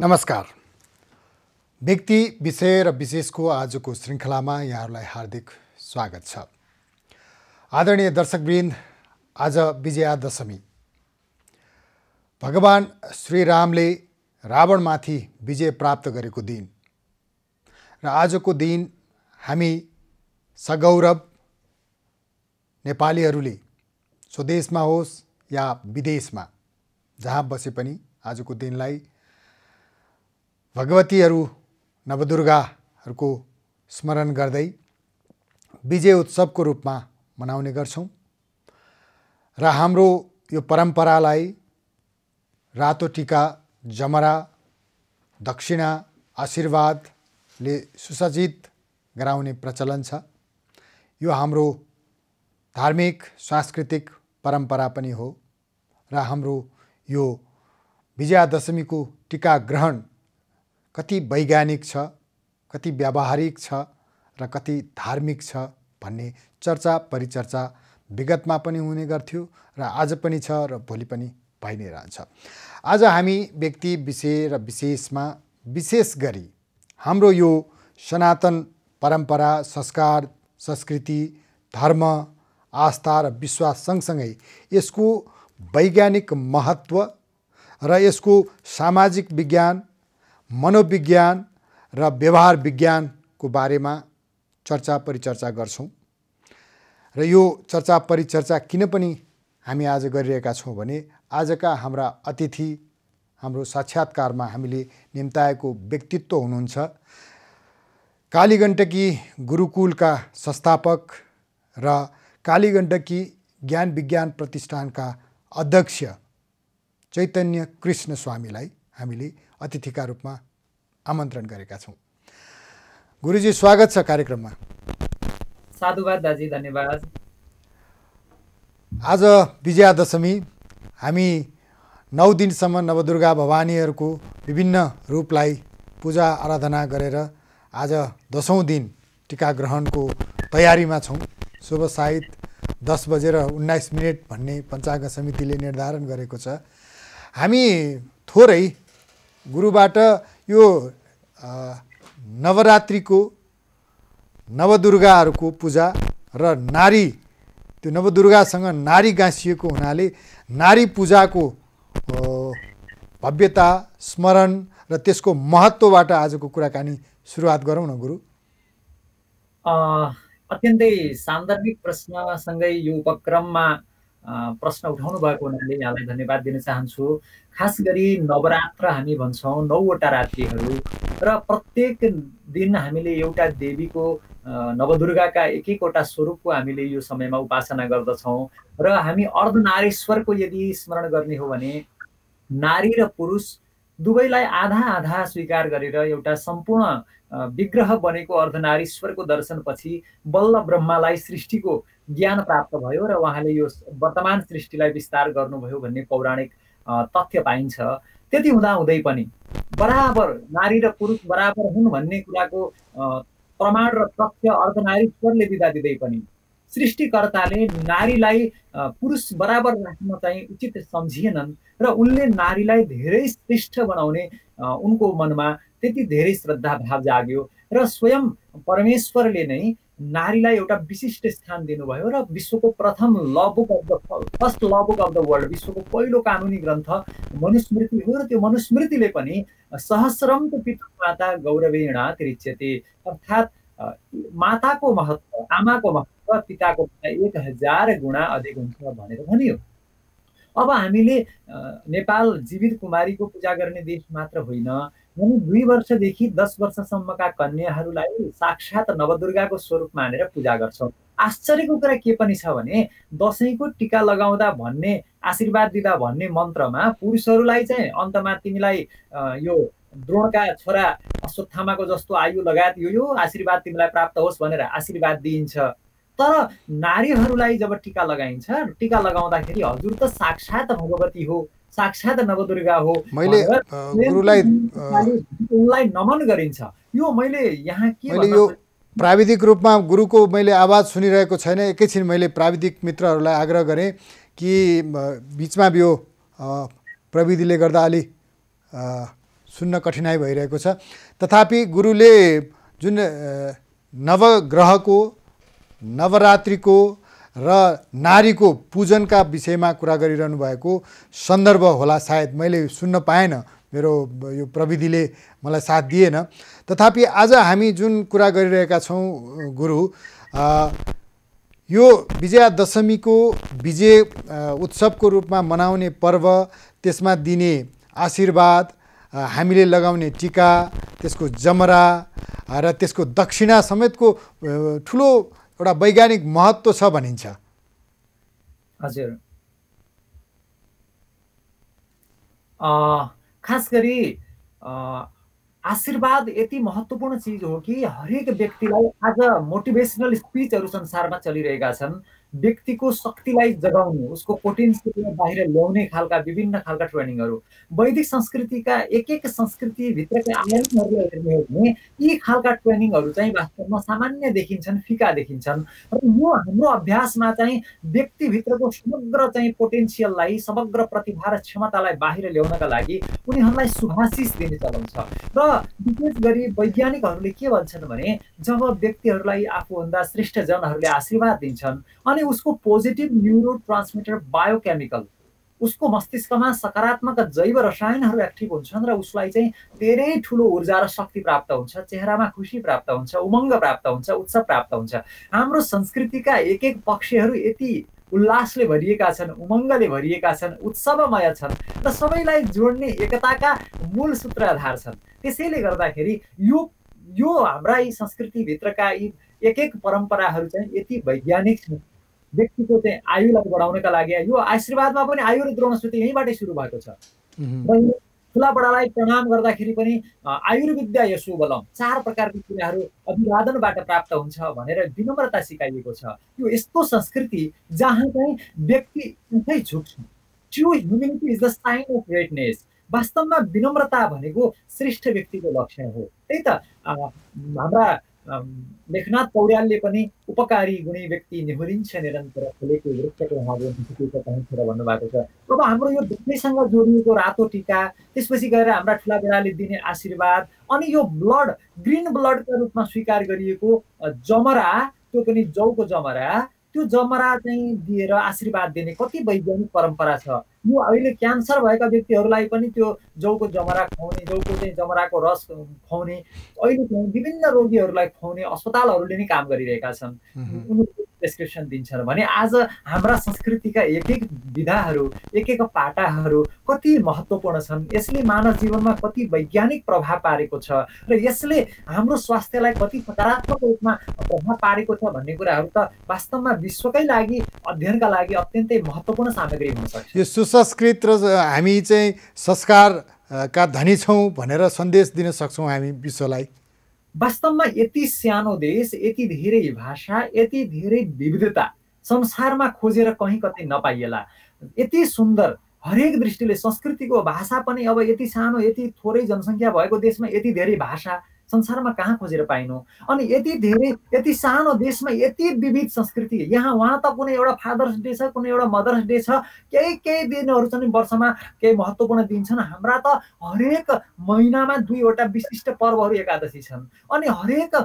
नमस्कार। व्यक्ति विषय र विशेषको आजको श्रृङ्खलामा यहाँहरूलाई हार्दिक स्वागत छ। आदरणीय दर्शकवृन्द, आज विजयादशमी, भगवान श्रीरामले रावणमाथि विजय प्राप्त गरेको दिन र आजको दिन हामी सगौरव नेपालीहरूले स्वदेशमा होस् या विदेशमा जहाँ बसे पनि आजको दिनलाई भगवतीहरू नवदुर्गाहरूको स्मरण गर्दै विजय उत्सवको रूपमा मनाउने गर्छौं र हाम्रो यो परम्परालाई रातो टीका, जमरा, दक्षिणा, आशीर्वादले सुसज्जित गराउने प्रचलन छ। यो हाम्रो धार्मिक सांस्कृतिक परम्परा पनि हो र हाम्रो यो विजयादशमीको टीका ग्रहण कति वैज्ञानिक छ, कति व्यावहारिक छ र कति धार्मिक छ भन्ने चर्चा परिचर्चा विगतमा पनि हुने गर्थ्यो र आज पनि छ र भोलि पनि भइ नै रहन्छ। आज हामी व्यक्ति विषय र विशेषमा विशेष गरी हाम्रो यो सनातन परम्परा, संस्कार, संस्कृति, धर्म, आस्था र विश्वास सँगसँगै यसको वैज्ञानिक महत्त्व र यसको सामाजिक विज्ञान, मनोविज्ञान र व्यवहार विज्ञानको बारेमा चर्चा परिचर्चा गर्छौं। र यो चर्चा परिचर्चा किन पनि हामी आज गरिरहेका छौं भने आजका हाम्रा अतिथि, हाम्रो साक्षात्कारमा हामीले निम्ताएको व्यक्तित्व हुनुहुन्छ कालीगण्डकी गुरुकुलका संस्थापक र कालीगण्डकी ज्ञान विज्ञान प्रतिष्ठानका अध्यक्ष चैतन्य कृष्ण स्वामीलाई हामीले अतिथिका रूपमा आमन्त्रण गरेका छौं। गुरुजी, स्वागत छ कार्यक्रममा। साधुवाद दाजी, धन्यवाद। आज विजयादशमी, हामी 9 दिनसम्म नवदुर्गा भवानीहरूको विभिन्न रूपलाई पूजा आराधना गरेर आज 10औं दिन टीका ग्रहणको तयारीमा छौं। शुभ साहित 10:19 भन्ने पञ्चाङ्ग समितिले निर्धारण गरेको छ। हामी थोरै गुरुबाट यो नवरात्रिको नवदुर्गाहरूको पूजा र नारी, त्यो नवदुर्गासँग नारी गाँसिएको हुनाले नारी पूजाको भव्यता, स्मरण र त्यसको महत्त्वबाट आजको कुराकानी सुरुवात गरौँ न गुरु। अत्यन्तै सान्दर्भिक प्रश्नसँगै यो उपक्रममा प्रश्न उठाउनु भएको हुनाले यहाँलाई धन्यवाद दिन चाहन्छु। खास गरी नवरात्र हामी भन्छौँ, 9वटा रात्रिहरू र प्रत्येक दिन हामीले एउटा देवीको, नवदुर्गाका एक-एकवटा स्वरूपको हामीले यो समयमा उपासना गर्दछौँ र हामी अर्धनारीश्वरको यदि स्मरण गर्ने हो भने नारी र पुरुष दुवैलाई आधा आधा स्वीकार गरेर एउटा सम्पूर्ण विग्रह बनेको अर्धनारीश्वरको दर्शनपछि बल्ल ब्रह्मालाई सृष्टिको ज्ञान प्राप्त भयो र उहाँले यो वर्तमान सृष्टिलाई विस्तार गर्नुभयो भन्ने पौराणिक तथ्य पाइन्छ। त्यति हुँदाहुँदै पनि बराबर नारी र पुरुष बराबर हुन् भन्ने कुराको प्रमाण र तथ्य अर्धनारीश्वरले दिँदा दिँदै पनि सृष्टिकर्ताले नारीलाई पुरुष बराबर राख्न चाहिँ उचित सम्झिएनन् र उनले नारीलाई धेरै श्रेष्ठ बनाउने उनको मनमा त्यति धेरै श्रद्धा भाव जाग्यो र स्वयं परमेश्वरले नै नारीलाई एउटा विशिष्ट स्थान दिनुभयो र विश्वको प्रथम first law book of the world, विश्वको पहिलो कानुनी ग्रन्थ मनुस्मृति हो र त्यो मनुस्मृतिले पनि सहस्रम पितृ माता गौरवेण तिरिच्यते, अर्थात् माताको महत्त्व, आमाको महत्त्व पिताको 1000 गुणा अधिक हुन्छ भनेर भनियो। अब हामीले नेपाल जीवित कुमारीको पूजा गर्ने देश मात्र होइन, हामी 2 वर्षदेखि 10 वर्षसम्मका कन्याहरूलाई साक्षात् नवदुर्गाको स्वरूप मानेर पूजा गर्छौँ। आश्चर्यको कुरा के पनि छ भने दसैँको टीका लगाउँदा भन्ने, आशीर्वाद दिँदा भन्ने मन्त्रमा पुरुषहरूलाई चाहिँ अन्तमा तिमीलाई यो द्रोणका छोरा अश्वत्थामाको जस्तो आयु लगायत यो आशीर्वाद तिमीलाई प्राप्त होस् भनेर आशीर्वाद दिइन्छ। तर नारीहरूलाई जब टीका लगाइन्छ, टीका लगाउँदाखेरि हजुर त साक्षात् भगवती हो, साक्षात् नवदुर्गा हो, मैले गुरुलाई उनलाई नमन गरिन्छ। यो मैले यहाँ के यो प्राविधिक रूपमा गुरुको मैले आवाज सुनिरहेको छैन। एकैछिन मैले प्राविधिक मित्रहरूलाई आग्रह गरेँ कि बिचमा यो प्रविधिले गर्दा अलि सुन्न कठिनाइ भइरहेको छ। तथापि गुरुले जुन नवग्रहको, नवरात्रिको र नारीको पूजनका विषयमा कुरा गरिरहनु भएको सन्दर्भ होला, सायद मैले सुन्न पाएन, मेरो यो प्रविधिले मलाई साथ दिएन। तथापि आज हामी जुन कुरा गरिरहेका छौँ गुरु, यो विजयादशमीको विजय उत्सवको रूपमा मनाउने पर्व, त्यसमा दिने आशीर्वाद, हामीले लगाउने टीका, त्यसको जमरा र त्यसको दक्षिणा समेतको ठुलो एउटा वैज्ञानिक महत्त्व छ भनिन्छ। हजुर, खास गरी आशीर्वाद यति महत्त्वपूर्ण चिज हो कि हरेक व्यक्तिलाई आज मोटिभेसनल स्पिचहरू संसारमा चलिरहेका छन्। व्यक्तिको शक्तिलाई जगाउने, उसको पोटेन्सियललाई बाहिर ल्याउने खालका विभिन्न खालका ट्रेनिङहरू वैदिक संस्कृतिका एक संस्कृतिभित्रका आयामहरूलाई हेर्ने हो भने यी खालका ट्रेनिङहरू चाहिँ वास्तवमा सामान्य देखिन्छन्, फिका देखिन्छन्। र यो हाम्रो अभ्यासमा चाहिँ व्यक्तिभित्रको समग्र चाहिँ पोटेन्सियललाई, समग्र प्रतिभा र क्षमतालाई बाहिर ल्याउनका लागि उनीहरूलाई शुभाशिष दिने चलन छ। र विशेष गरी वैज्ञानिकहरूले के भन्छन् भने जब व्यक्तिहरूलाई आफूभन्दा श्रेष्ठ जनहरूले आशीर्वाद दिन्छन् अनि उसको पोजिटिभ न्युरो ट्रान्समिटर बायोकेमिकल, उसको मस्तिष्कमा सकारात्मक जैव रसायनहरू एक्टिभ हुन्छन् र उसलाई चाहिँ धेरै ठुलो ऊर्जा र शक्ति प्राप्त हुन्छ, चेहरामा खुसी प्राप्त हुन्छ, उमङ्ग प्राप्त हुन्छ, उत्सव प्राप्त हुन्छ। हाम्रो संस्कृतिका एक एक पक्षहरू यति उल्लासले भरिएका छन्, उमङ्गले भरिएका छन्, उत्सवमय छन् र सबैलाई जोड्ने एकताका मूल सूत्रधार छन्। त्यसैले गर्दाखेरि यो हाम्रा यी संस्कृतिभित्रका यी एक एक परम्पराहरू चाहिँ यति वैज्ञानिक छन्। व्यक्तिको चाहिँ आयुलाई बढाउनका लागि यो आशीर्वादमा पनि आयु र द्रोणश्रुति यहीँबाटै सुरु भएको छ। र ठुला बडालाई प्रणाम गर्दाखेरि पनि आयुर्विद्या यसो बलम, 4 प्रकारका कुराहरू अभिवादनबाट प्राप्त हुन्छ भनेर विनम्रता सिकाइएको छ। यो यस्तो संस्कृति जहाँ चाहिँ व्यक्ति आफै झुक्छ। True humility is the sign of greatness. वास्तवमा विनम्रता भनेको श्रेष्ठ व्यक्तिको लक्षण हो। त्यही त हाम्रा लेखनाथ पौड्यालले पनि उपकारी गुणी व्यक्ति निहुरिन्छ निरन्तर फुलेको वृक्षको हाँगो निस्केको पाइन्छ भन्नुभएको छ। अब हाम्रो यो दक्षिणसँग जोडिएको रातो टीका, त्यसपछि गएर हाम्रा ठुला बडाले दिने आशीर्वाद, अनि यो ब्लड, ग्रिन ब्लडका रूपमा स्वीकार गरिएको जमरा, त्यो पनि जौको जमरा, त्यो जमरा चाहिँ दिएर आशीर्वाद दिने कति वैज्ञानिक परम्परा छ। यो अहिले क्यान्सर भएका व्यक्तिहरूलाई पनि त्यो जौको जमरा खुवाउने, जौको चाहिँ जमराको रस खुवाउने, अहिले चाहिँ विभिन्न रोगीहरूलाई खुवाउने अस्पतालहरूले नै काम गरिरहेका छन्। उनीहरूले प्रेस्क्रिप्सन दिन्छन् भने आज हाम्रा संस्कृतिका एक एक विधाहरू, एक एक पाटाहरू कति महत्त्वपूर्ण छन्। यसले मानव जीवनमा कति वैज्ञानिक प्रभाव पारेको छ र यसले हाम्रो स्वास्थ्यलाई कति सकारात्मक रूपमा प्रभाव पारेको छ भन्ने कुराहरू त वास्तवमा विश्वकै लागि, अध्ययनका लागि अत्यन्तै महत्त्वपूर्ण सामग्री हुन सक्छ। यो सुसंस्कृत र हामी चाहिँ संस्कारका धनी छौँ भनेर सन्देश दिन सक्छौँ हामी विश्वलाई। वास्तवमा यति सानो देश, यति धेरै भाषा, यति धेरै विविधता संसारमा खोजेर कहीँ कतै नपाइएला। यति सुन्दर हरेक दृष्टिले संस्कृतिको भाषा पनि अब यति सानो, यति थोरै जनसङ्ख्या भएको देशमा यति धेरै भाषा संसारमा कहाँ खोजेर पाइनु। अनि यति धेरै, यति सानो देशमा यति विविध संस्कृति। यहाँ वहाँ त कुनै एउटा फादर्स डे छ, कुनै एउटा मदर्स डे छ, केही दिनहरू छन् वर्षमा, केही महत्त्वपूर्ण दिन छन्। हाम्रा त हरेक महिनामा 2 वटा विशिष्ट पर्वहरू एकादशी छन्। अनि हरेक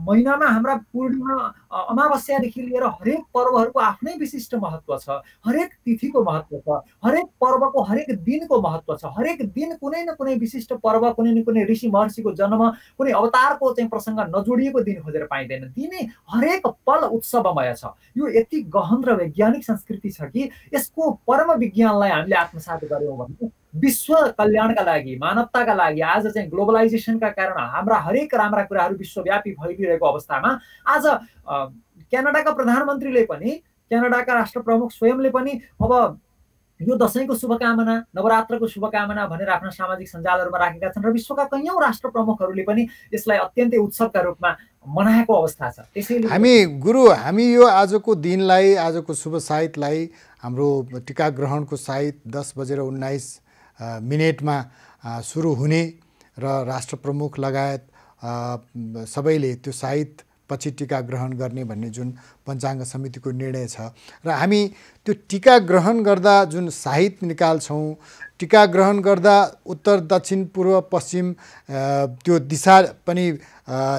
महिनामा हाम्रा पूर्णिमा, अमावस्यादेखि लिएर हरेक पर्वहरूको आफ्नै विशिष्ट महत्त्व छ। हरेक तिथिको महत्त्व छ, हरेक पर्वको हरेक दिनको महत्त्व छ। हरेक दिन कुनै न कुनै विशिष्ट पर्व, कुनै न कुनै ऋषि महर्षिको जन्म, कुनै अवतारको चाहिँ प्रसङ्ग नजोडिएको दिन खोजेर पाइँदैन। दिने हरेक पल उत्सवमय छ। यो यति गहन र वैज्ञानिक संस्कृति छ कि यसको परम विज्ञानलाई हामीले आत्मसात गर्यौँ भने विश्व कल्याणका लागि, मानवताका लागि आज चाहिँ ग्लोबलाइजेसनका कारण हाम्रा हरेक राम्रा कुराहरू विश्वव्यापी फैलिरहेको अवस्थामा आज क्यानाडाका प्रधानमन्त्रीले पनि, क्यानाडाका राष्ट्र प्रमुख स्वयंले पनि अब यो दशैंको शुभकामना, नवरात्रको शुभकामना भनेर आफ्ना सामाजिक सञ्जालहरूमा राखेका छन् र विश्वका कैयौँ राष्ट्र प्रमुखहरूले पनि यसलाई अत्यन्तै उत्सवका रूपमा मनाएको अवस्था छ। त्यसैले हामी यो आजको दिनलाई, आजको शुभ साहित्यलाई, हाम्रो टीका ग्रहणको साहित्य 10:19 सुरु हुने र राष्ट्र प्रमुख लगायत सबैले त्यो साहित्य पछि टीका ग्रहण गर्ने भन्ने जुन पञ्चाङ्ग समितिको निर्णय छ र हामी त्यो टीका ग्रहण गर्दा जुन साहित्य निकाल्छौँ, टीका ग्रहण गर्दा उत्तर दक्षिण पूर्व पश्चिम त्यो दिशा पनि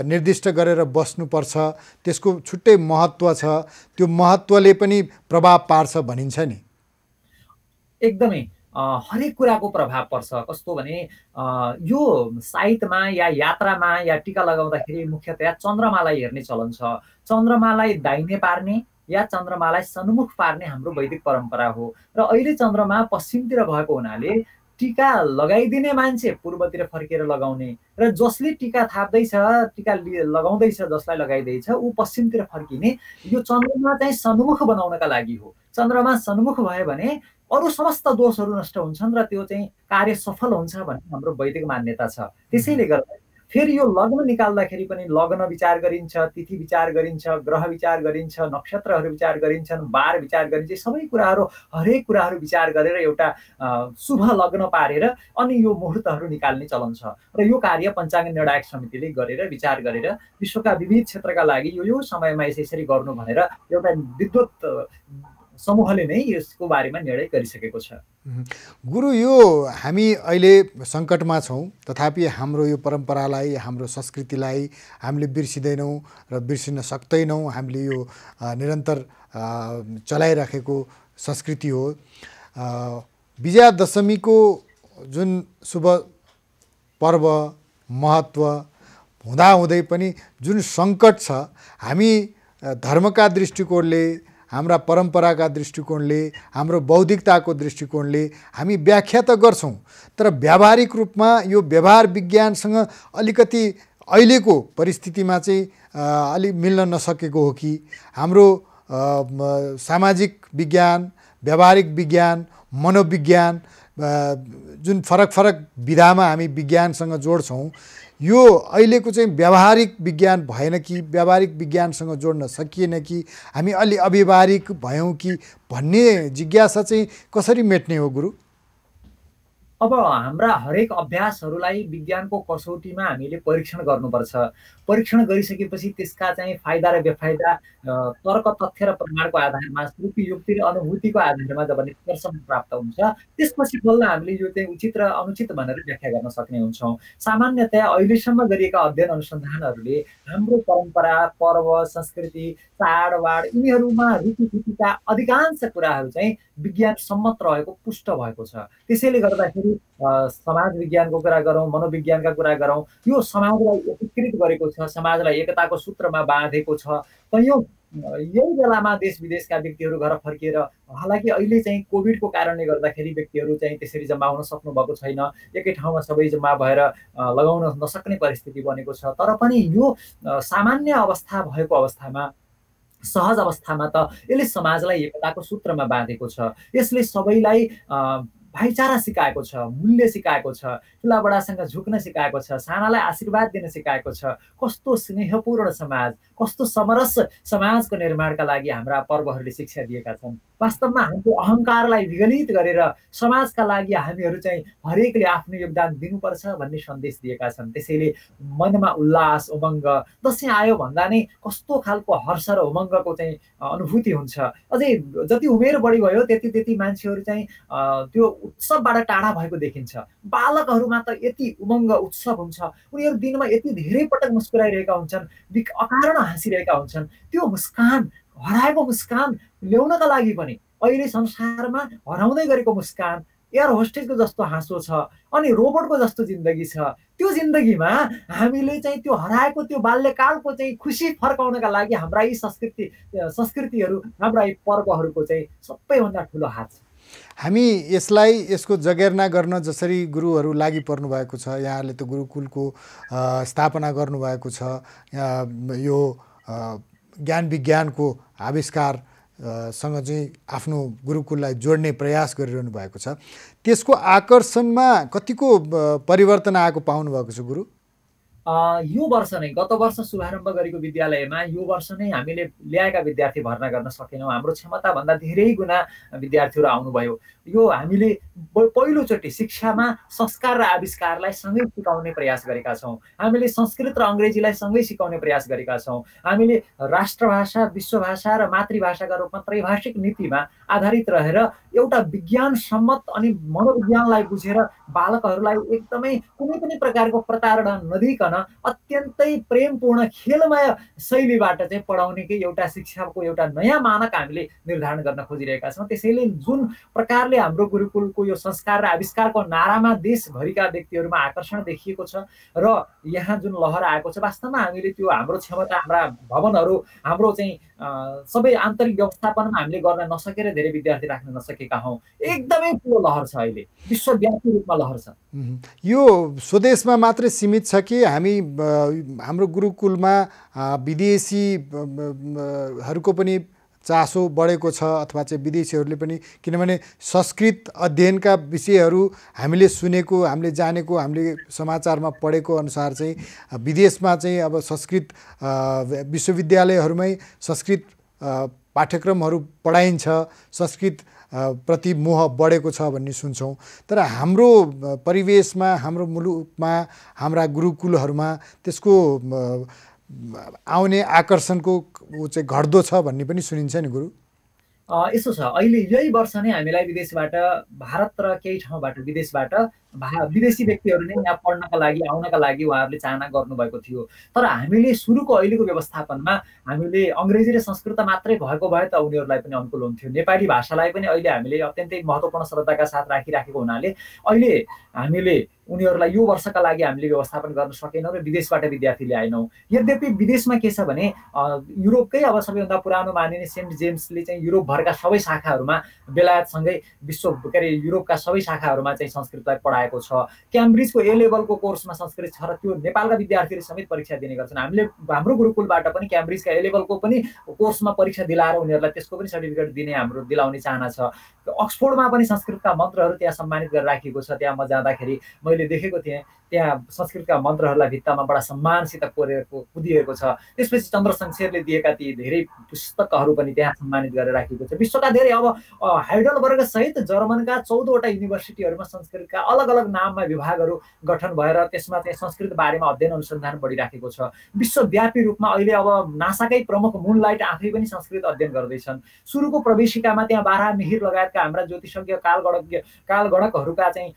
निर्दिष्ट गरेर बस्नुपर्छ, त्यसको छुट्टै महत्त्व छ, त्यो महत्त्वले पनि प्रभाव पार्छ भनिन्छ नि। एकदमै हरेक कुराको प्रभाव पर्छ। कस्तो भने यो साइतमा या यात्रामा या टीका लगाउँदाखेरि मुख्यतया चन्द्रमालाई हेर्ने चलन छ। चन्द्रमालाई दाहिने पार्ने या चन्द्रमालाई सन्मुख पार्ने हाम्रो वैदिक परम्परा हो र अहिले चन्द्रमा पश्चिमतिर भएको हुनाले टीका लगाइदिने मान्छे पूर्वतिर फर्केर लगाउने र जसले टीका थाप्दैछ, टीका लगाउँदैछ, जसलाई लगाइदैछ ऊ पश्चिमतिर फर्किने। यो चन्द्रमा चाहिँ सन्मुख बनाउनका लागि हो। चन्द्रमा सन्मुख भयो भने अरू समस्त दोषहरू नष्ट हुन्छन् र त्यो चाहिँ कार्य सफल हुन्छ भन्ने हाम्रो वैदिक मान्यता छ। त्यसैले गर्दा फेरि यो लग्न निकाल्दाखेरि पनि लग्न विचार गरिन्छ, तिथि विचार गरिन्छ, ग्रह विचार गरिन्छ, नक्षत्रहरू विचार गरिन्छन्, बार विचार गरिन्छ। सबै कुराहरू हरेक कुराहरू विचार गरेर एउटा शुभ लग्न पारेर अनि यो मुहुर्तहरू निकाल्ने चलन छ र यो कार्य पञ्चाङ्ग निर्णायक समितिले गरेर विचार गरेर विश्वका विविध क्षेत्रका लागि यो समयमा यसरी गर्नु भनेर एउटा विद्वत समूहले नै यसको बारेमा निर्णय गरिसकेको छ। गुरु, यो हामी अहिले सङ्कटमा छौँ, तथापि हाम्रो यो परम्परालाई, हाम्रो संस्कृतिलाई हामीले बिर्सिँदैनौँ र बिर्सिन सक्दैनौँ। हामीले यो निरन्तर चलाइराखेको संस्कृति हो। विजयादशमीको जुन शुभ पर्व महत्त्व हुँदाहुँदै पनि जुन सङ्कट छ, हामी धर्मका दृष्टिकोणले, हाम्रा परम्पराका दृष्टिकोणले, हाम्रो बौद्धिकताको दृष्टिकोणले हामी व्याख्या त गर्छौँ, तर व्यावहारिक रूपमा यो व्यवहार विज्ञानसँग अलिकति अहिलेको परिस्थितिमा चाहिँ अलि मिल्न नसकेको हो कि हाम्रो सामाजिक विज्ञान, व्यावहारिक विज्ञान, मनोविज्ञान जुन फरक फरक विधामा हामी विज्ञानसँग जोड्छौँ, यो अहिलेको चाहिँ व्यावहारिक विज्ञान भएन कि, व्यावहारिक विज्ञानसँग जोड्न सकिएन कि, हामी अलि अव्यावहारिक भयौँ कि भन्ने जिज्ञासा चाहिँ कसरी मेट्ने हो गुरु? अब हाम्रा हरेक अभ्यासहरूलाई विज्ञानको कसौटीमा हामीले परीक्षण गर्नुपर्छ। परीक्षण गरिसकेपछि त्यसका चाहिँ फाइदा र बेफाइदा तर्क, तथ्य र प्रमाणको आधारमा, श्रुति, युक्ति र अनुभूतिको आधारमा जब निष्कर्षमा प्राप्त हुन्छ, त्यसपछि बल्ल हामीले यो चाहिँ उचित र अनुचित भनेर व्याख्या गर्न सक्ने हुन्छौँ। सामान्यतया अहिलेसम्म गरिएका अध्ययन अनुसन्धानहरूले हाम्रो परम्परा, पर्व, संस्कृति, चाडबाड यिनीहरूमा रीतिथितिका अधिकांश कुराहरू चाहिँ विज्ञान सम्मत रहेको पुष्ट भएको छ। त्यसैले गर्दाखेरि समाज विज्ञानको कुरा गरौँ, मनोविज्ञानका कुरा गरौँ, यो समाजलाई एकीकृत गरेको छ, समाजलाई एकताको सूत्रमा बाँधेको छ। कैयौँ यही बेलामा देश विदेशका व्यक्तिहरू घर फर्किएर, हालाकि अहिले चाहिँ कोभिडको कारणले गर्दाखेरि व्यक्तिहरू चाहिँ त्यसरी जम्मा हुन सक्नुभएको छैन, एकै ठाउँमा सबै जम्मा भएर लगाउन नसक्ने परिस्थिति बनेको छ। तर पनि यो सामान्य अवस्था भएको अवस्थामा, सहज अवस्थामा त यसले समाजलाई एकताको सूत्रमा बाँधेको छ। यसले सबैलाई भाइचारा सिकाएको छ, मूल्य सिकाएको छ, ठुला बडासँग झुक्न सिकाएको छ, सानालाई आशीर्वाद दिन सिकाएको छ। कस्तो स्नेहपूर्ण समाज, कस्तो समरस समाजको निर्माणका लागि हाम्रा पर्वहरूले शिक्षा दिएका छन्। वास्तवमा हाम्रो अहङ्कारलाई विगलित गरेर समाजका लागि हामीहरू चाहिँ हरेकले आफ्नो योगदान दिनुपर्छ भन्ने सन्देश दिएका छन्। त्यसैले मनमा उल्लास, उमङ्ग, दसैँ आयो भन्दा नै कस्तो खालको हर्ष र उमङ्गको चाहिँ अनुभूति हुन्छ। अझै जति उमेर बढी भयो त्यति मान्छेहरू चाहिँ त्यो उत्सवबाट टाढा भएको देखिन्छ। बालकहरूमा त यति उमङ्ग उत्सव हुन्छ, उनीहरू दिनमा यति धेरै पटक मुस्कुराइरहेका हुन्छन्, अकारण हाँसिरहेका हुन्छन्। त्यो मुस्कान, हराएको मुस्कान ल्याउनका लागि पनि अहिले संसारमा हराउँदै गरेको मुस्कान, एयर होस्टेजको जस्तो हाँसो छ अनि रोबोटको जस्तो जिन्दगी छ। त्यो जिन्दगीमा हामीले चाहिँ त्यो हराएको त्यो बाल्यकालको चाहिँ खुसी फर्काउनका लागि हाम्रा यी संस्कृतिहरू, हाम्रा यी पर्वहरूको चाहिँ सबैभन्दा ठुलो हात छ। हामी यसको जगेर्ना गर्न जसरी गुरुहरू लागि पर्नु भएको छ, यहाँले त गुरुकुलको स्थापना गर्नुभएको छ, यो ज्ञान विज्ञानको आविष्कार सँग चाहिँ आफ्नो गुरुकुललाई जोड्ने प्रयास गरिरहनु भएको छ। त्यसको आकर्षणमा कतिको परिवर्तन आएको पाउनु भएको छ गुरु? यो वर्ष नै गत वर्ष शुभारम्भ गरेको विद्यालयमा यो वर्ष नै हामीले ल्याएका विद्यार्थी भर्ना गर्न सकेनौँ। हाम्रो क्षमताभन्दा धेरै गुणा विद्यार्थीहरू आउनुभयो। यो हामीले पहिलोचोटि शिक्षामा संस्कार र आविष्कारलाई सँगै सिकाउने प्रयास गरेका छौँ। हामीले संस्कृत र अङ्ग्रेजीलाई सँगै सिकाउने प्रयास गरेका छौँ। हामीले राष्ट्रभाषा, विश्वभाषा र मातृभाषाका रूपमा त्रैभाषिक नीतिमा आधारित रहेर एउटा विज्ञान सम्मत अनि मनोविज्ञानलाई बुझेर बालकहरूलाई एकदमै कुनै पनि प्रकारको प्रताडना नदिकन अत्यन्तै प्रेमपूर्ण खेलमय शैलीबाट चाहिँ पढाउनेकै एउटा शिक्षाको एउटा नयाँ मानक हामीले निर्धारण गर्न खोजिरहेका छौँ। त्यसैले जुन प्रकारले हाम्रो गुरुकुलको यो संस्कार र आविष्कारको नारामा देशभरिका व्यक्तिहरूमा आकर्षण देखिएको छ र यहाँ जुन लहर आएको छ, वास्तवमा हामीले त्यो हाम्रो क्षमता, हाम्रा भवनहरू, हाम्रो चाहिँ सबै आन्तरिक व्यवस्थापनमा हामीले गर्न नसकेर धेरै विद्यार्थी राख्न नसकेका हौँ। एकदमै ठुलो लहर छ, अहिले विश्वव्यापी रूपमा लहर छ। यो स्वदेशमा मात्रै सीमित छ कि हाम्रो गुरुकुलमा विदेशीहरूको पनि चासो बढेको छ, अथवा चाहिँ विदेशीहरूले पनि? किनभने संस्कृत अध्ययनका विषयहरू हामीले सुनेको, हामीले जानेको, हामीले समाचारमा पढेको अनुसार चाहिँ विदेशमा चाहिँ अब संस्कृत विश्वविद्यालयहरूमै संस्कृत पाठ्यक्रमहरू पढाइन्छ, संस्कृत प्रति मोह बढेको छ भन्ने सुन्छौँ। तर हाम्रो परिवेशमा, हाम्रो मुलुकमा, हाम्रा गुरुकुलहरूमा त्यसको आउने आकर्षणको चाहिँ घट्दो छ भन्ने पनि सुनिन्छ नि गुरु। यसो छ, अहिले यही वर्ष नै हामीलाई विदेशबाट, भारत र केही ठाउँबाट विदेशबाट विदेशी व्यक्तिहरू नै यहाँ पढ्नका लागि, आउनका लागि उहाँहरूले चाहना गर्नुभएको थियो। तर हामीले सुरुको अहिलेको व्यवस्थापनमा हामीले अङ्ग्रेजी र संस्कृत मात्रै भएको भए त उनीहरूलाई पनि अनुकूल हुन्थ्यो। नेपाली भाषालाई पनि अहिले हामीले अत्यन्तै महत्त्वपूर्ण श्रद्धाका साथ राखिराखेको हुनाले अहिले हामीले उनीहरूलाई यो वर्षका लागि हामीले व्यवस्थापन गर्न सकेनौँ र विदेशबाट विद्यार्थी ल्याएनौँ। यद्यपि विदेशमा के छ भने युरोपकै अब सबैभन्दा पुरानो मानिने सेन्ट जेम्सले चाहिँ युरोपभरका सबै शाखाहरूमा, बेलायतसँगै युरोपका सबै शाखाहरूमा चाहिँ संस्कृतलाई पढाएको छ। क्याम्ब्रिजको ए लेभलको कोर्समा संस्कृत छ र त्यो नेपालका विद्यार्थीले समेत परीक्षा दिने गर्छन्। हामीले हाम्रो गुरुकुलबाट पनि क्याम्ब्रिजका ए लेभलको पनि कोर्समा परीक्षा दिलाएर उनीहरूलाई त्यसको पनि सर्टिफिकेट दिलाउने चाहना छ। अक्सफोर्डमा पनि संस्कृतका मन्त्रहरू त्यहाँ सम्मानित गरेर राखिएको छ। त्यहाँ म जाँदाखेरि मैले देखेको थिएँ, त्यहाँ संस्कृतका मन्त्रहरूलाई भित्तामा बडा सम्मानसित कुदिएको छ। त्यसपछि चन्द्र शमशेरले दिएका ती धेरै पुस्तकहरू पनि त्यहाँ सम्मानित गरेर राखिएको छ। विश्वका धेरै, अब हाइडलबर्ग सहित जर्मनका 14वटा युनिभर्सिटीहरूमा संस्कृतका अलग अलग नाममा विभागहरू गठन भएर त्यसमा चाहिँ संस्कृत बारेमा अध्ययन अनुसन्धान बढिराखेको छ। विश्वव्यापी रूपमा अहिले अब नासाकै प्रमुख मुनलाइट आफै पनि संस्कृत अध्ययन गर्दैछन्। सुरुको प्रवेशिकामा त्यहाँ बाह्र मिहिर लगायतका हाम्रा ज्योतिषज्ञ, कालगणकहरूका चाहिँ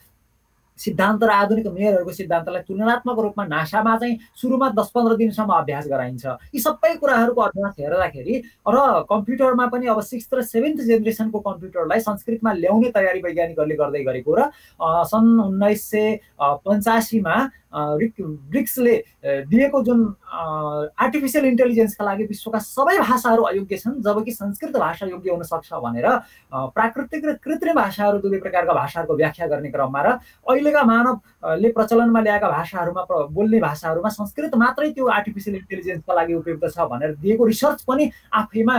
सिद्धान्त र आधुनिक मेयरहरूको सिद्धान्तलाई तुलनात्मक रूपमा नासामा चाहिँ सुरुमा 10-15 दिनसम्म अभ्यास गराइन्छ। यी सबै कुराहरूको अभ्यास हेर्दाखेरि र कम्प्युटरमा पनि अब 6th र 7th जेनेरेसनको कम्प्युटरलाई संस्कृतमा ल्याउने तयारी वैज्ञानिकहरूले गर्दै गरेको र सन् 1985 मा ब्रिक्सले दिएको जुन आर्टिफिसियल इन्टेलिजेन्सका लागि विश्वका सबै भाषाहरू अयोग्य छन्, जबकि संस्कृत भाषा योग्य हुन सक्छ भनेर प्राकृतिक र कृत्रिम भाषाहरू दुवै प्रकारका भाषाहरूको व्याख्या गर्ने क्रममा र अहिलेका मानवले प्रचलनमा ल्याएका भाषाहरूमा, बोल्ने भाषाहरूमा संस्कृत मात्रै त्यो आर्टिफिसियल इन्टेलिजेन्सका लागि उपयुक्त छ भनेर दिएको रिसर्च पनि आफैमा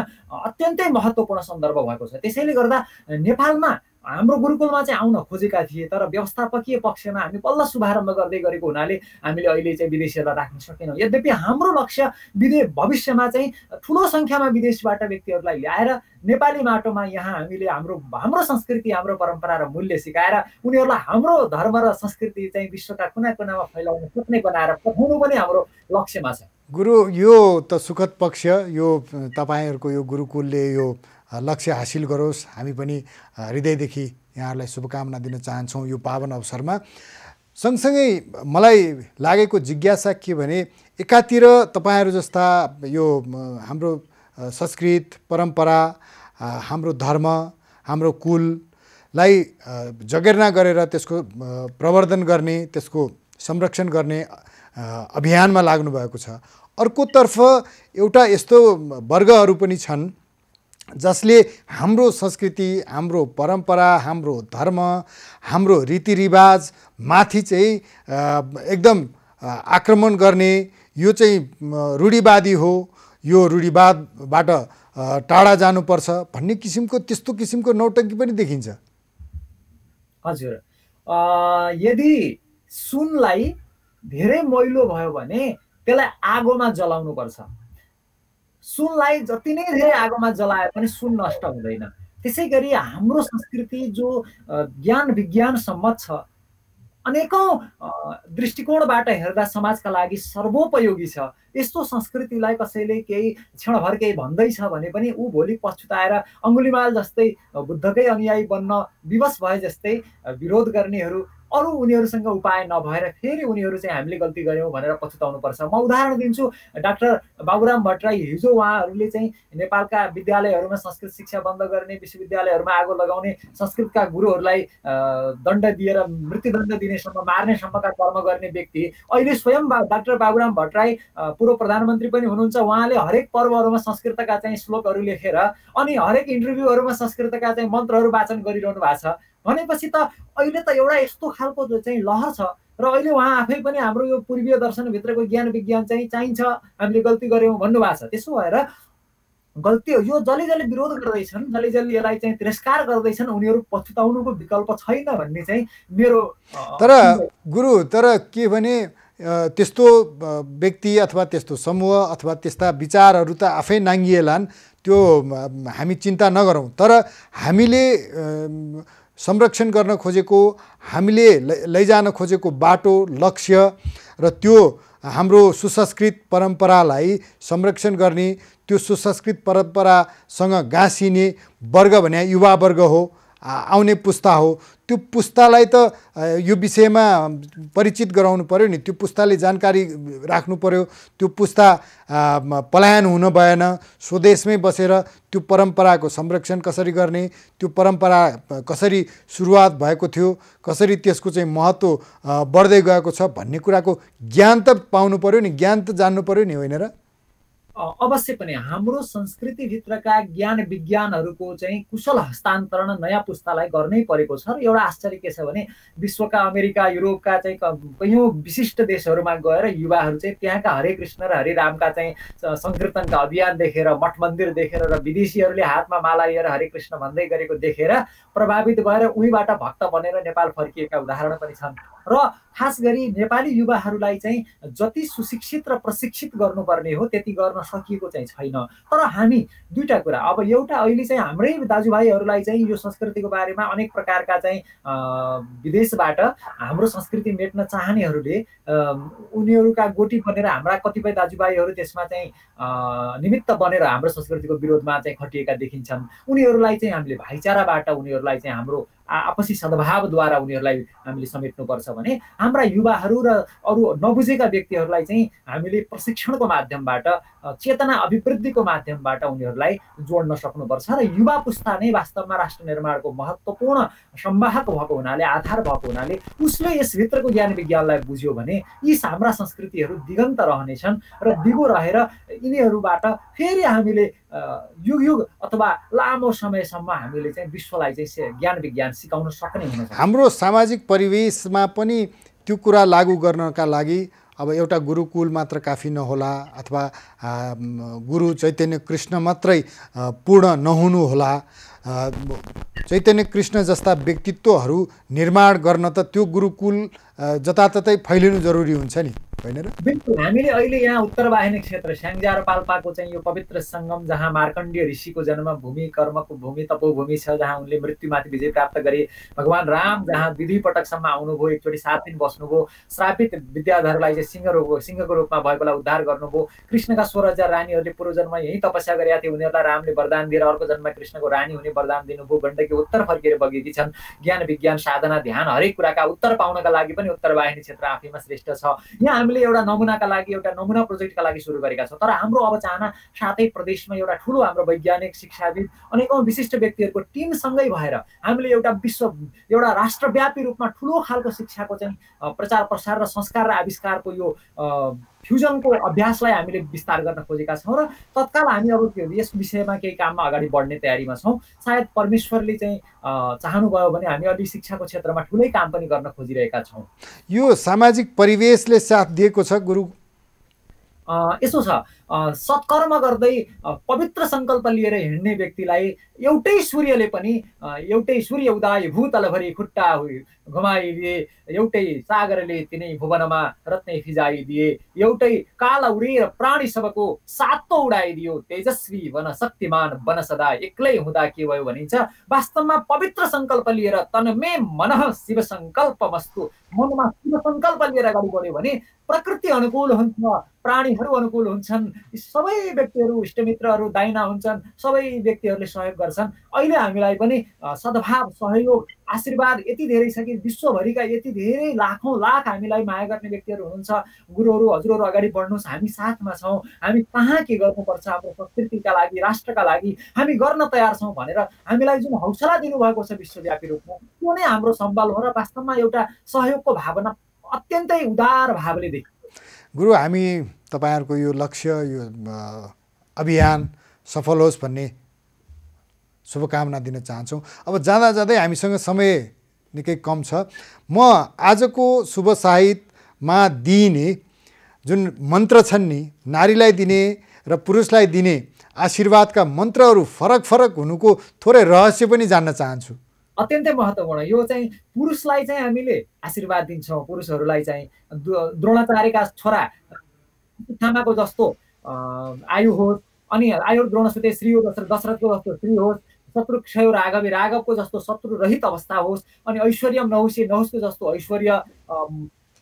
अत्यन्तै महत्त्वपूर्ण सन्दर्भ भएको छ। त्यसैले गर्दा नेपालमा हाम्रो गुरुकुलमा चाहिँ आउन खोजेका थिए, तर व्यवस्थापकीय पक्षमा हामी बल्ल शुभारम्भ गर्दै गरेको हुनाले हामीले अहिले चाहिँ विदेशीहरूलाई राख्न सकेनौँ। यद्यपि हाम्रो लक्ष्य भविष्यमा चाहिँ ठुलो सङ्ख्यामा विदेशबाट व्यक्तिहरूलाई ल्याएर नेपाली माटोमा यहाँ हामीले हाम्रो संस्कृति, हाम्रो परम्परा र मूल्य सिकाएर उनीहरूलाई हाम्रो धर्म र संस्कृति चाहिँ विश्वका कुना कुनामा फैलाउन सक्ने बनाएर पठाउनु पनि हाम्रो लक्ष्यमा छ। गुरु, यो त सुखद पक्ष, यो तपाईँहरूको यो गुरुकुलले यो लक्ष्य हासिल गरोस्। हामी पनि हृदयदेखि यहाँहरूलाई शुभकामना दिन चाहन्छौँ यो पावन अवसरमा। सँगसँगै मलाई लागेको जिज्ञासा के भने, एकातिर तपाईँहरू जस्ता यो हाम्रो संस्कृत परम्परा, हाम्रो धर्म, हाम्रो कुललाई जगेर्ना गरेर त्यसको प्रवर्धन गर्ने, त्यसको संरक्षण गर्ने अभियानमा लाग्नु भएको छ। अर्कोतर्फ एउटा यस्तो वर्गहरू पनि छन् जसले हाम्रो संस्कृति, हाम्रो परम्परा, हाम्रो धर्म, हाम्रो रीतिरिवाज माथि चाहिँ एकदम आक्रमण गर्ने, यो चाहिँ रूढिवादी हो, यो रूढिवादबाट टाढा जानुपर्छ भन्ने किसिमको, त्यस्तो किसिमको नौटङ्की पनि देखिन्छ। हजुर, यदि सुनलाई धेरै मैलो भयो भने त्यसलाई आगोमा जलाउनुपर्छ। सुनलाई जति नै धेरै आगोमा जलाए पनि सुन नष्ट हुँदैन। त्यसै गरी हाम्रो संस्कृति जो ज्ञान विज्ञान सम्मत छ, अनेकौँ दृष्टिकोणबाट हेर्दा समाजका लागि सर्वोपयोगी छ। यस्तो संस्कृतिलाई कसैले केही क्षणभर केही भन्दैछ भने पनि ऊ भोलि पछुताएर अङ्गुलीमाल जस्तै बुद्धकै अनुयायी बन्न विवश भए जस्तै विरोध गर्नेहरू अरू उनीहरूसँग उपाय नभएर फेरि उनीहरू चाहिँ हामीले गल्ती गऱ्यौँ भनेर पछुताउनुपर्छ। म उदाहरण दिन्छु, डाक्टर बाबुराम भट्टराई हिजो उहाँहरूले चाहिँ नेपालका विद्यालयहरूमा संस्कृत शिक्षा बन्द गर्ने, विश्वविद्यालयहरूमा आगो लगाउने, संस्कृतका गुरुहरूलाई दण्ड दिएर मृत्युदण्ड दिनेसम्म मार्नेसम्मका कर्म गर्ने व्यक्ति अहिले स्वयं डाक्टर बाबुराम भट्टराई पूर्व प्रधानमन्त्री पनि हुनुहुन्छ। उहाँले हरेक पर्वहरूमा संस्कृतका चाहिँ श्लोकहरू लेखेर अनि हरेक इन्टरभ्यूहरूमा संस्कृतका चाहिँ मन्त्रहरू वाचन गरिरहनु भएको छ भनेपछि त अहिले त एउटा यस्तो खालको चाहिँ लहर छ। र अहिले उहाँ आफै पनि हाम्रो यो पूर्वीय दर्शनभित्रको ज्ञान विज्ञान चाहिँ चाहिन्छ, हामीले गल्ती गऱ्यौँ भन्नुभएको छ। त्यसो भएर गल्ती यो जसले जसले विरोध गर्दैछन्, जसले जसले यसलाई चाहिँ तिरस्कार गर्दैछन्, उनीहरू पछुताउनुको विकल्प छैन भन्ने चाहिँ मेरो। तर गुरु, तर के भने त्यस्तो व्यक्ति अथवा त्यस्तो समूह अथवा त्यस्ता विचारहरू त आफै नाङ्गिएलान्, त्यो हामी चिन्ता नगरौँ। तर हामीले संरक्षण गर्न खोजेको, हामीले लैजान खोजेको बाटो, लक्ष्य र त्यो हाम्रो सुसंस्कृत परम्परालाई संरक्षण गर्ने, त्यो सुसंस्कृत परम्परासँग गाँसिने वर्ग भने युवा वर्ग हो, आउने पुस्ता हो। त्यो पुस्तालाई त यो विषयमा परिचित गराउनु पर्यो नि, त्यो पुस्ताले जानकारी राख्नु पर्यो। त्यो पुस्ता पलायन हुन भएन, स्वदेशमै बसेर त्यो परम्पराको संरक्षण कसरी गर्ने, त्यो परम्परा कसरी सुरुवात भएको थियो, कसरी त्यसको चाहिँ महत्त्व बढ्दै गएको छ भन्ने कुराको ज्ञान त पाउनु पर्यो नि, ज्ञान त जान्नु पर्यो नि, होइन र? अवश्य पनि हाम्रो संस्कृतिभित्रका ज्ञान विज्ञानहरूको चाहिँ कुशल हस्तान्तरण नयाँ पुस्तालाई गर्नै परेको छ। र एउटा आश्चर्य के छ भने विश्वका अमेरिका, युरोपका चाहिँ कयौँ विशिष्ट देशहरूमा गएर युवाहरू चाहिँ त्यहाँका हरे कृष्ण र हरे रामका चाहिँ सङ्कीर्तनका अभियान देखेर, मठ मन्दिर देखेर र विदेशीहरूले हातमा माला लिएर हरे कृष्ण भन्दै गरेको देखेर प्रभावित भएर उहीबाट भक्त बनेर नेपाल फर्किएका उदाहरण पनि छन्। र खास गरी नेपाली युवाहरूलाई चाहिँ जति सुशिक्षित र प्रशिक्षित गर्नुपर्ने हो त्यति गर्न सकिएको चाहिँ छैन। तर हामी दुईटा कुरा, अब एउटा अहिले चाहिँ हाम्रै दाजुभाइहरूलाई चाहिँ यो संस्कृतिको बारेमा अनेक प्रकारका चाहिँ विदेशबाट हाम्रो संस्कृति मेट्न चाहनेहरूले उनीहरूका गोटी बनेर हाम्रा कतिपय दाजुभाइहरू त्यसमा चाहिँ निमित्त बनेर हाम्रो संस्कृतिको विरोधमा चाहिँ खटिएका देखिन्छन्। उनीहरूलाई चाहिँ हामीले भाइचाराबाट उनीहरूलाई चाहिँ हाम्रो आपसी सद्भावद्वारा उनीहरूलाई हामीले समेट्नुपर्छ भने हाम्रा युवाहरू र अरू नबुझेका व्यक्तिहरूलाई चाहिँ हामीले प्रशिक्षणको माध्यमबाट, चेतना अभिवृद्धिको माध्यमबाट उनीहरूलाई जोड्न सक्नुपर्छ। र युवा पुस्ता नै वास्तवमा राष्ट्र निर्माणको महत्त्वपूर्ण संवाहक भएको हुनाले, आधार भएको हुनाले उसले यसभित्रको ज्ञान विज्ञानलाई बुझ्यो भने यी हाम्रा संस्कृतिहरू दिगन्त रहनेछन् र दिगो रहेर यिनीहरूबाट फेरि हामीले युग युग अथवा लामो समयसम्म हामीले चाहिँ विश्वलाई चाहिँ ज्ञान विज्ञान सिकाउन सक्ने हुनुहुन्छ। हाम्रो सामाजिक परिवेशमा पनि त्यो कुरा लागू गर्नका लागि अब एउटा गुरुकुल मात्र काफी नहोला, अथवा गुरु चैतन्य कृष्ण मात्रै पूर्ण नहुनु होला। चैतन्य कृष्ण जस्ता व्यक्तित्वहरू निर्माण गर्न त त्यो गुरुकुल जताततै फैलिनु जरुरी हुन्छ नि, होइन र? बिल्कुल। हामीले अहिले यहाँ उत्तर वाहिनी क्षेत्र स्याङ्जा र पाल्पाको चाहिँ यो पवित्र सङ्गम, जहाँ मार्कण्डेय ऋषिको जन्म भूमि, कर्मको भूमि, तपोभूमि छ, जहाँ उनले मृत्युमाथि विजय प्राप्त गरे। भगवान राम जहाँ विधि पटकसम्म आउनुभयो, एकचोटि 7 दिन बस्नुभयो, श्रापित विद्याधरलाई चाहिँ सिंहको रूपमा भएकोलाई उद्धार गर्नुभयो। कृष्णका 16,000 रानीहरूले पूर्व जन्ममा यही तपस्या गरेका थिए, उनीहरूलाई रामले वरदान दिएर अर्को जन्ममा कृष्णको रानी हुने वरदान दिनुभयो। गण्डकी उत्तर फर्केर बगेकी छन्। ज्ञान विज्ञान साधना ध्यान हरेक कुराका उत्तर पाउनका लागि पनि उत्तर वाहिनी क्षेत्र आफैमा श्रेष्ठ छ। यहाँ हामीले एउटा नमुनाका लागि, एउटा नमुना प्रोजेक्टका लागि सुरु गरेका छौँ। तर हाम्रो अब चाहना साथै प्रदेशमा एउटा ठुलो हाम्रो वैज्ञानिक, शिक्षाविद, अनेकौँ विशिष्ट व्यक्तिहरूको टिमसँगै भएर हामीले एउटा राष्ट्रव्यापी रूपमा ठुलो खालको शिक्षाको चाहिँ प्रचार प्रसार र संस्कार र आविष्कारको यो फ्युजनको अभ्यासलाई हामीले विस्तार गर्न खोजेका छौँ। र तत्काल हामी अब यस विषयमा केही काममा अगाडि बढ्ने तयारीमा छौँ। सायद परमेश्वरले चाहिँ चाहनुभयो भने हामी अलि शिक्षाको क्षेत्रमा ठुलै काम पनि गर्न खोजिरहेका छौँ। यो सामाजिक परिवेशले साथ दिएको छ गुरु? यसो छ, सत्कर्म गर्दै पवित्र सङ्कल्प लिएर हिँड्ने व्यक्तिलाई एउटै सूर्यले पनि एउटै सूर्य उदय भूतलभरि खुट्टा घुमाइदिए, एउटै सागरले तिनै भुवनमा रत्नै फिजाइदिए, एउटै काल उडेर प्राणी सबको सातो उडाइदियो, तेजस्वी वन शक्तिमान वन सदा एक्लै हुँदा के भयो भनिन्छ। वास्तवमा पवित्र सङ्कल्प लिएर तन्मे मनः शिव सङ्कल्पमस्तु, मनमा शिव सङ्कल्प लिएर अगाडि बढ्यो भने प्रकृति अनुकूल हुन्छ, प्राणीहरू अनुकूल हुन्छन्, सबै व्यक्तिहरू इष्टमित्रहरू दाइना हुन्छन्, सबै व्यक्तिहरूले सहयोग गर्छन्। अहिले हामीलाई पनि सद्भाव, सहयोग, आशीर्वाद यति धेरै छ कि विश्वभरिका यति धेरै लाखौँ लाख हामीलाई माया गर्ने व्यक्तिहरू हुनुहुन्छ। गुरुहरू, हजुरहरू अगाडि बढ्नुहोस्, हामी साथमा छौँ, हामी कहाँ के गर्नुपर्छ हाम्रो संस्कृतिका लागि, राष्ट्रका लागि हामी गर्न तयार छौँ भनेर हामीलाई जुन हौसला दिनुभएको छ विश्वव्यापी रूपमा, त्यो नै हाम्रो सम्बल हो र वास्तवमा एउटा सहयोगको भावना अत्यन्तै उदार भावले देखिन्छ। गुरु, हामी तपाईँहरूको यो लक्ष्य, यो अभियान सफल होस् भन्ने शुभकामना दिन चाहन्छौँ। अब जाँदा जाँदै हामीसँग समय निकै कम छ। म आजको शुभ साहित्यमा दिइने जुन मन्त्र छन् नि, नारीलाई दिने र पुरुषलाई दिने आशीर्वादका मन्त्रहरू फरक फरक हुनुको थोरै रहस्य पनि जान्न चाहन्छु। अत्यन्तै महत्त्वपूर्ण। यो चाहिँ पुरुषलाई चाहिँ हामीले आशीर्वाद दिन्छौँ, पुरुषहरूलाई चाहिँ द्रोणाचार्यका छोरा थामाको जस्तो आयु होस्, अनि आयु द्रोणसुते श्री हो, दशरथको जस्तो श्री होस्, शत्रुक्षय राघवे राघवको जस्तो शत्रुरहित अवस्था होस्, अनि ऐश्वर्यम नहुसे नहुसको जस्तो ऐश्वर्य,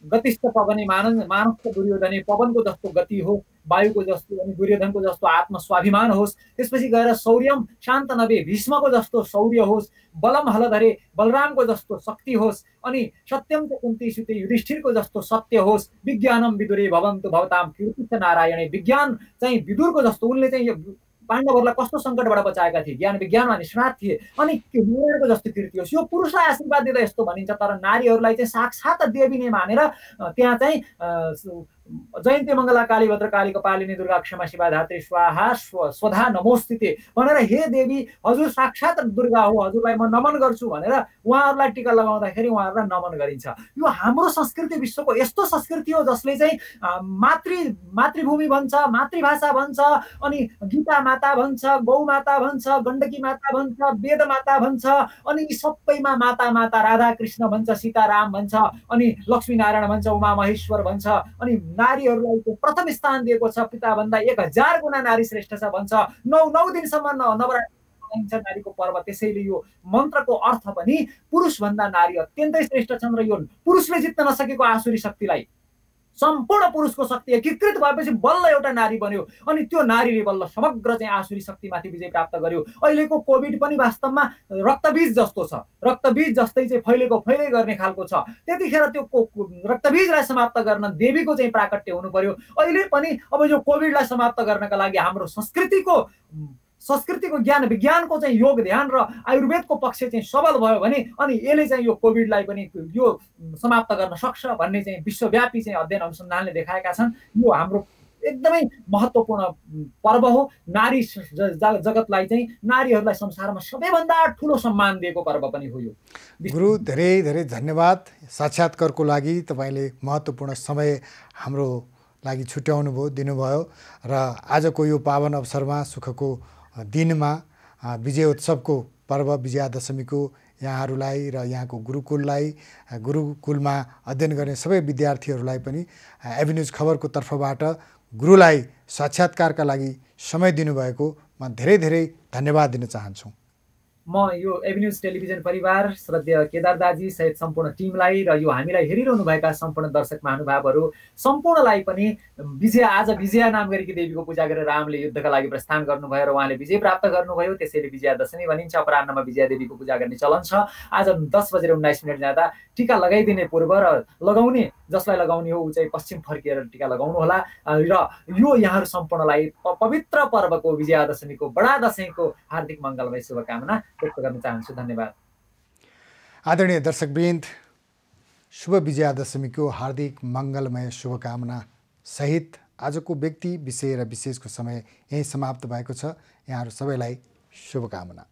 गतिस्थ पवने मानसको दुर्योधने पवनको जस्तो गति हो, वायुको जस्तो अनि दुर्योधनको जस्तो आत्मस्वाभिमान होस्। त्यसपछि गएर शौर्यम शान्त नभे भीष्मको जस्तो शौर्य होस्, बलम हलधरे बलरामको जस्तो शक्ति होस्, अनि सत्यम च कुन्ती सुते युधिष्ठिरको जस्तो सत्य होस्, विज्ञानम विदुरे भवन्तु भवताम कीर्तिश्च नारायणे, विज्ञान चाहिँ विदुरको जस्तो, उनले चाहिँ यो पाण्डवहरूलाई कस्तो सङ्कटबाट बचाएका थिए, ज्ञान विज्ञानमा निष्णात थिए, अनि नारायणको जस्तो कीर्ति होस्। यो पुरुषलाई आशीर्वाद दिँदा यस्तो भनिन्छ, तर नारीहरूलाई चाहिँ साक्षात् देवी नै मानेर त्यहाँ चाहिँ जयन्ती मङ्गला काली भद्रकाली कपालिनी दुर्गा क्षमा शिवा धात्री स्वाहा स्वधा नमोस्तुते भनेर, हे देवी हजुर साक्षात् दुर्गा हो, हजुरलाई म नमन गर्छु भनेर उहाँहरूलाई टिका लगाउँदाखेरि उहाँहरूलाई नमन गरिन्छ। यो हाम्रो संस्कृति विश्वको यस्तो संस्कृति हो जसले चाहिँ मातृभूमि भन्छ, मातृभाषा भन्छ, अनि गीता माता भन्छ, गौ माता भन्छ, गण्डकी माता भन्छ, वेद माता भन्छ, अनि यी सबैमा माता माता राधा कृष्ण भन्छ, सीताराम भन्छ, अनि लक्ष्मी नारायण भन्छ, उमा महेश्वर भन्छ, अनि नारीहरूलाई प्रथम स्थान दिएको छ, पिताभन्दा 1000 गुणा नारी श्रेष्ठ छ भन्छ। 9 दिनसम्म नवरात्री नारीको पर्व। त्यसैले यो मन्त्रको अर्थ पनि पुरुषभन्दा नारी अत्यन्तै श्रेष्ठ छन्, र यो पुरुषले जित्न नसकेको आसुरी शक्तिलाई सम्पूर्ण पुरुषको शक्ति एकीकृत भएपछि बल्ल एउटा नारी बन्यो, अनि त्यो नारीले बल्ल समग्र चाहिँ आसुरी शक्तिमाथि विजय प्राप्त गर्यो। अहिलेको कोभिड पनि वास्तवमा रक्तबीज जस्तो छ, रक्तबीज जस्तै चाहिँ फैलै गर्ने खालको छ। त्यतिखेर त्यो रक्तबीजलाई समाप्त गर्न देवीको चाहिँ प्राकट्य हुनु पर्यो। अहिले पनि अब यो कोभिडलाई समाप्त गर्नका लागि हाम्रो संस्कृतिको ज्ञान विज्ञानको चाहिँ योग ध्यान र आयुर्वेदको पक्ष चाहिँ सबल भयो भने अनि यसले चाहिँ यो कोभिडलाई पनि यो समाप्त गर्न सक्छ भन्ने चाहिँ विश्वव्यापी चाहिँ अध्ययन अनुसन्धानले देखाएका छन्। यो हाम्रो एकदमै महत्त्वपूर्ण पर्व हो। नारी जगतलाई चाहिँ नारीहरूलाई संसारमा सबैभन्दा ठुलो सम्मान दिएको पर्व पनि हो यो। गुरु, धेरै धेरै धन्यवाद साक्षात्कारको लागि। तपाईँले महत्त्वपूर्ण समय हाम्रो लागि छुट्याउनु भयो, दिनुभयो, र आजको यो पावन अवसरमा सुखको दिनमा विजय उत्सवको पर्व विजयादशमीको यहाँहरूलाई र यहाँको गुरुकुलमा अध्ययन गर्ने सबै विद्यार्थीहरूलाई पनि एभिन्युज खबरको तर्फबाट गुरुलाई साक्षात्कारका लागि समय दिनुभएको म धेरै धेरै धन्यवाद दिन चाहन्छु। म यो एभिन्युज टेलिभिजन परिवार, श्रद्धेय केदार दाजी सहित सम्पूर्ण टिमलाई र यो हामीलाई हेरिरहनुभएका सम्पूर्ण दर्शक महानुभावहरू सम्पूर्णलाई पनि आज विजया नाम गरेकी देवीको पूजा गरेर रामले युद्धका लागि प्रस्थान गर्नुभयो र उहाँले विजय प्राप्त गर्नुभयो। त्यसैले विजयादशमी भनिन्छ। अपराह्नमा विजया देवीको पूजा गर्ने चलन छ। आज 10:19 जाँदा टिका लगाइदिने पूर्व र लगाउने जसलाई लगाउने हो ऊ चाहिँ पश्चिम फर्किएर टिका लगाउनु होला। र यो यहाँहरू सम्पूर्णलाई पवित्र पर्वको विजयादशमीको बडा दशैंको हार्दिक मङ्गलमय शुभकामना व्यक्त गर्न चाहन्छु। धन्यवाद। आदरणीय दर्शकवृन्द, शुभ विजयादशमीको हार्दिक मङ्गलमय शुभकामना सहित आजको व्यक्ति विषय र विशेषको समय यही समाप्त भएको छ। यहाँहरू सबैलाई शुभकामना।